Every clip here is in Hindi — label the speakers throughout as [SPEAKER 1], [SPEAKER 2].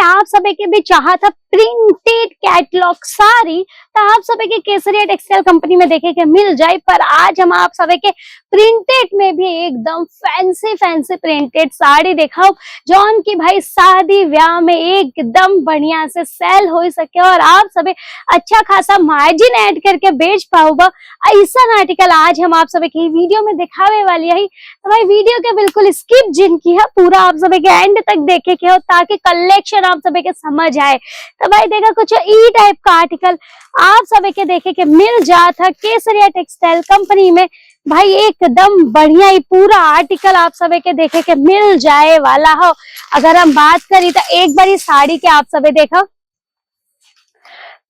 [SPEAKER 1] आप सभी के भी चाहा था प्रिंटेड कैटलॉग साड़ी, तो आप सभी के केसरिया टेक्सटाइल कंपनी में देखे के मिल जाए। पर आज हम आप सभी के प्रिंटेड में भी एकदम फैंसी फैंसी प्रिंटेड साड़ी देखा जौन की भाई शादी ब्याह में एकदम बढ़िया से सेल हो सके और आप सभी अच्छा खासा मार्जिन ऐड करके बेच पाओगा। ऐसा आर्टिकल आज हम आप सभी की वीडियो में दिखावे वाली है। तो भाई वीडियो के बिल्कुल स्किप जिनकी है पूरा आप सभी के एंड तक देखे के हो ताकि कलेक्शन आप सभी के समझ आए। तो भाई देखा कुछ ई टाइप का आर्टिकल आप सभी के देखे के मिल जाता केसरिया टेक्सटाइल कंपनी में। भाई एकदम बढ़िया ही पूरा आर्टिकल आप सभी के देखे के मिल जाए वाला हो। अगर हम बात करें तो एक बारी साड़ी के आप सभी देखा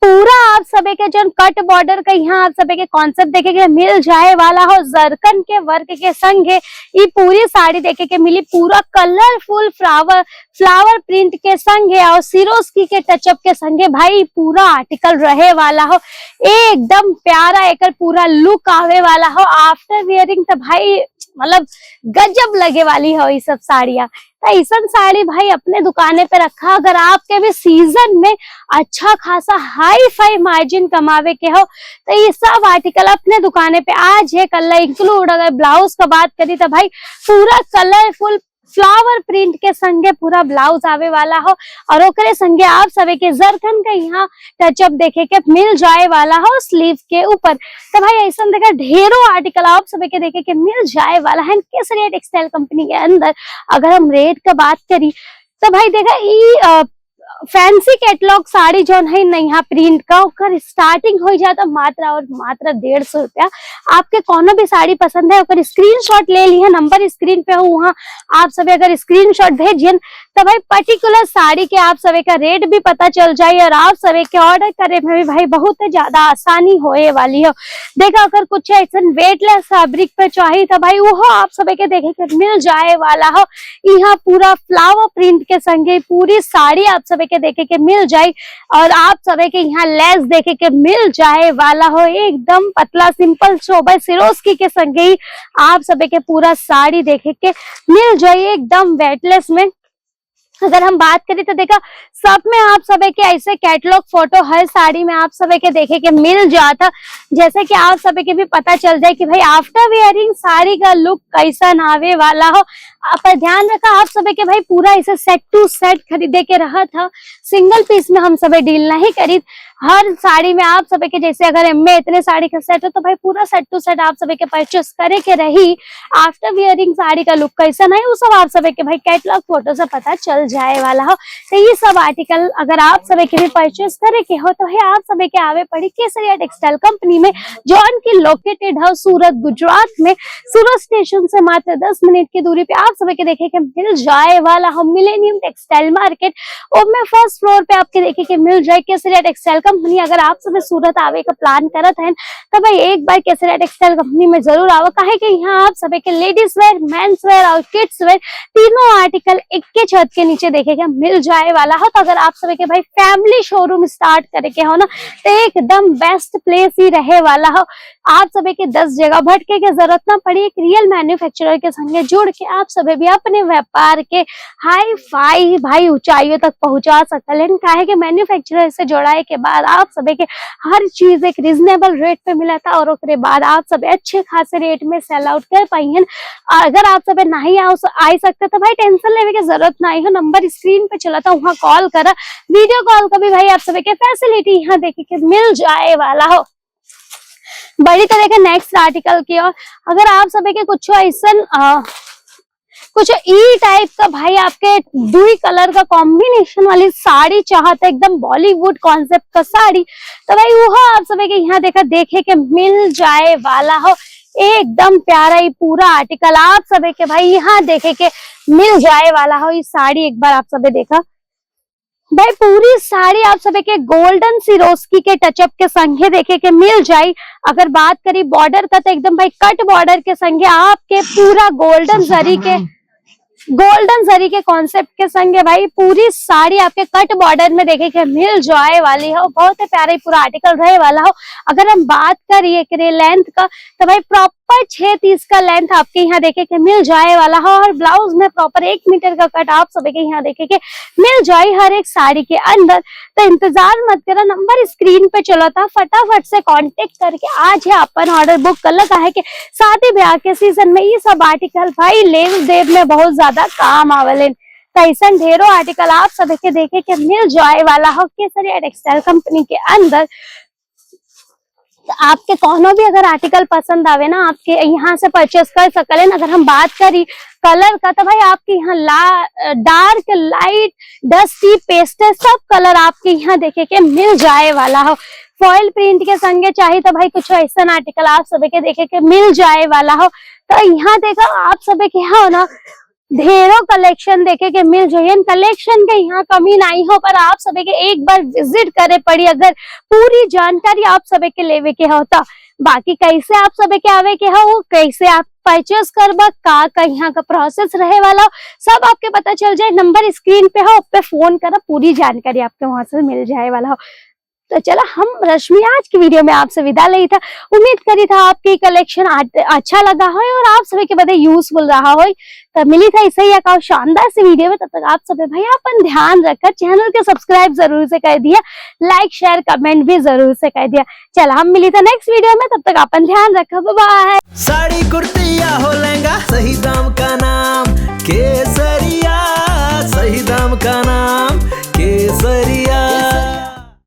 [SPEAKER 1] पूरा आप सभी के जो कट बॉर्डर का यहाँ आप सभी के कॉन्सेप्ट देखे के मिल जाए वाला हो। जरकन के वर्क के संग ये पूरी साड़ी देखे के मिली पूरा कलरफुल फ्लावर प्रिंट के संग है और सिरोस्की के टचअप के संगे भाई पूरा आर्टिकल रहे वाला हो। एकदम प्यारा एक पूरा लुक आवे वाला हो। आफ्टर वियरिंग तो भाई मतलब गजब लगे वाली हो ये सब साड़ियां। तो ऐसा साड़ी भाई अपने दुकाने पे रखा अगर आपके भी सीजन में अच्छा खासा हाई फाई मार्जिन कमावे के हो तो ये सब आर्टिकल अपने दुकाने पे आज है कल इंक्लूड। अगर ब्लाउज का बात करी तो भाई पूरा कलरफुल फ्लावर प्रिंट के संगे पूरा ब्लाउज आवे वाला हो और ओकरे संगे आप सभी के जरकन का यहाँ टचअप देखे के मिल जाए वाला हो स्लीव के ऊपर। तो भाई ऐसा देखा ढेरों आर्टिकल आप सभी के देखे के मिल जाए वाला है केसरिया टेक्सटाइल कंपनी के अंदर। अगर हम रेट का बात करी तो भाई देखा ये फैंसी कैटलॉग साड़ी जो है ना यहाँ प्रिंट का ओकर स्टार्टिंग हो जाता मात्र 150 रुपया। आपके कोनो भी साड़ी पसंद है ओकर स्क्रीनशॉट ले ली है, नंबर स्क्रीन पे हो वहाँ आप सभी अगर स्क्रीनशॉट भेजिए तो भाई पर्टिकुलर साड़ी के आप सभी का रेट भी पता चल जाए और आप सभी के ऑर्डर करे में भी भाई बहुत ज्यादा आसानी होए वाली हो। देखा अगर कुछ ऐसा वेटलेस फैब्रिक पे चाहिए तो भाई वो आप सभी के देखे के मिल जाए वाला हो। यहाँ पूरा फ्लावर प्रिंट के संगे पूरी साड़ी आप सभी के देखे के मिल जाए और आप सभी के यहाँ लेस देखे के मिल जाए वाला हो। एकदम पतला सिंपल शोभा सिरोस्की के संगे ही आप सभी के पूरा साड़ी देखे के मिल जाए एकदम वेटलेस में। अगर हम बात करें तो देखा सब में आप सभी के ऐसे कैटलॉग फोटो हर साड़ी में आप सभी के देखे के मिल जाता जैसे कि आप सभी के भी पता चल जाए कि भाई आफ्टर वेयरिंग साड़ी का लुक कैसा नावे वाला हो। पर ध्यान रखा आप सभी के भाई पूरा ऐसे सेट टू सेट खरीदे के रहा था, सिंगल पीस में हम सभी डील नहीं करी। हर साड़ी में आप सभी के जैसे अगर एम इतने साड़ी का सेट हो तो भाई पूरा सेट टू सेट आप सभी के परचेस करे के रही। आफ्टर वियरिंग साड़ी का लुक कैसा नहीं वो सब आप सभी के भाई कैटलॉग फोटो से पता चल जाए वाला हो। तो ये सब आर्टिकल अगर आप सभी के भी परचेस करे के हो तो भाई आप सभी के आवे पड़ी केसरिया टेक्सटाइल कंपनी में जौन की लोकेटेड है सूरत गुजरात में। सूरत स्टेशन से मात्र 10 मिनट की दूरी पे आप सभी के देखे के मिल जाए वाला हो मिलेनियम टेक्सटाइल मार्केट और में फर्स्ट फ्लोर पे आपके देखे के मिल जाए केसरिया टेक्सटाइल कंपनी। अगर आप सभी सूरत आवे का प्लान करत हैं तो भाई एक बार केसरिया टेक्सटाइल कंपनी में जरूर आओ काहे कि यहाँ आप सभी के लेडीज वेयर मेंस वेयर और किड्स वेयर तीनों आर्टिकल एक के छत के नीचे देखे के मिल जाए वाला हो। तो अगर आप सभी के भाई फैमिली शोरूम स्टार्ट करे के हो ना तो एकदम बेस्ट प्लेस ही रहे वाला हो। आप सभी के 10 जगह भटके के जरूरत ना पड़ी, एक रियल मैन्युफैक्चरर के संगे जुड़ के आप सभी भी अपने व्यापार के हाई फाई भाई ऊंचाइयों तक पहुंचा सकते हैं। काहे कि मैन्युफैक्चरर से जोड़ाए के बाद आप सभी के हर चीज एक रीजनेबल रेट पे मिला था और उसके बाद आप सभी अच्छे खासे रेट में सेल आउट कर पाई हैं। अगर आप सभी नहीं आ सकते तो भाई टेंशन लेने की जरूरत नहीं है, नंबर स्क्रीन पे चला था वहाँ कॉल करा, वीडियो कॉल का भी भाई आप सभी के फैसिलिटी यहाँ देखे के मिल जाए वाला हो। बड़ी तरह के नेक्स्ट आर्टिकल की और अगर आप सभी के कुछ ऐसा कुछ ई टाइप का भाई आपके दुई कलर का कॉम्बिनेशन वाली साड़ी चाहते एकदम बॉलीवुड कॉन्सेप्ट का साड़ी तो भाई वो आप सभी के यहाँ देखा देखे के मिल जाए वाला हो। एकदम प्यारा ही पूरा आर्टिकल आप सभी के भाई यहाँ देखे के मिल जाए वाला हो। ये साड़ी एक बार आप सभी देखा भाई पूरी साड़ी आप सभी के गोल्डन सिरोस्की के टचअप के संगे देखे के मिल जाए। अगर बात करी बॉर्डर का तो एकदम भाई कट बॉर्डर के संगे आपके पूरा गोल्डन जरी के गोल्डन जरी के कॉन्सेप्ट के संग है भाई। पूरी साड़ी आपके कट बॉर्डर में देखे के मिल जाए वाली हो। बहुत ही प्यारा पूरा आर्टिकल रहे वाला हो। अगर हम बात करिए लेंथ का तो भाई प्रॉपर 6:30 का लेंथ आपके यहाँ देखे के मिल जाए वाला हो। और ब्लाउज में प्रॉपर 1 मीटर का कट आप सभी के यहाँ देखे के मिल जाए हर एक साड़ी के अंदर। तो इंतजार मत करो, नंबर स्क्रीन पे चलो था, फटाफट से कांटेक्ट करके आज ही अपन ऑर्डर बुक कर लो। काहे के शादी ब्याह के सीजन में ये सब आर्टिकल भाई लेव देव में बहुत ज्यादा काम आवले। तो ऐसा ढेरों आर्टिकल आप सभी के देखे के मिल जाए वाला हो केसरिया टेक्सटाइल कंपनी के अंदर। तो आपके कोनो भी अगर आर्टिकल पसंद आवे ना, आपके यहाँ से परचेस कर सकले। अगर हम बात करी कलर का तो भाई आपके यहाँ डार्क, लाइट, डस्टी, पेस्टल सब कलर आपके यहाँ देखे के मिल जाए वाला हो। फॉइल प्रिंट के संगे चाहिए तो भाई कुछ ऐसा आर्टिकल आप सभी के देखे के मिल जाए वाला हो। तो यहाँ देखो आप सभी के यहाँ ना ढेरों कलेक्शन देखे के मिल जाए। कलेक्शन के यहाँ कमी नहीं हो, पर आप सभी के एक बार विजिट करे पड़ी अगर पूरी जानकारी आप सभी के लेवे के होता। बाकी कैसे आप सभी के आवे के हो, कैसे आप परचेस करबा, का यहाँ का प्रोसेस रहे वाला सब आपके पता चल जाए। नंबर स्क्रीन पे हो, पे फोन करो, पूरी जानकारी आपके वहां से मिल जाए वाला हो। तो चलो हम रश्मि आज की वीडियो में आपसे विदा ली था। उम्मीद करी था आपकी कलेक्शन अच्छा लगा हो और आप सभी के बदे यूजफुल रहा हो। तो मिली था ऐसे ही एक शानदार सी वीडियो में। तब तक आप सभी भाई अपन ध्यान रखकर चैनल के सब्सक्राइब जरूर से कर दिया, लाइक शेयर कमेंट भी जरूर से कर दिया। चलो हम मिली था नेक्स्ट वीडियो में, तब तक अपन ध्यान रखो, बाय।
[SPEAKER 2] साड़ी कुर्ती या हो लहंगा सही दाम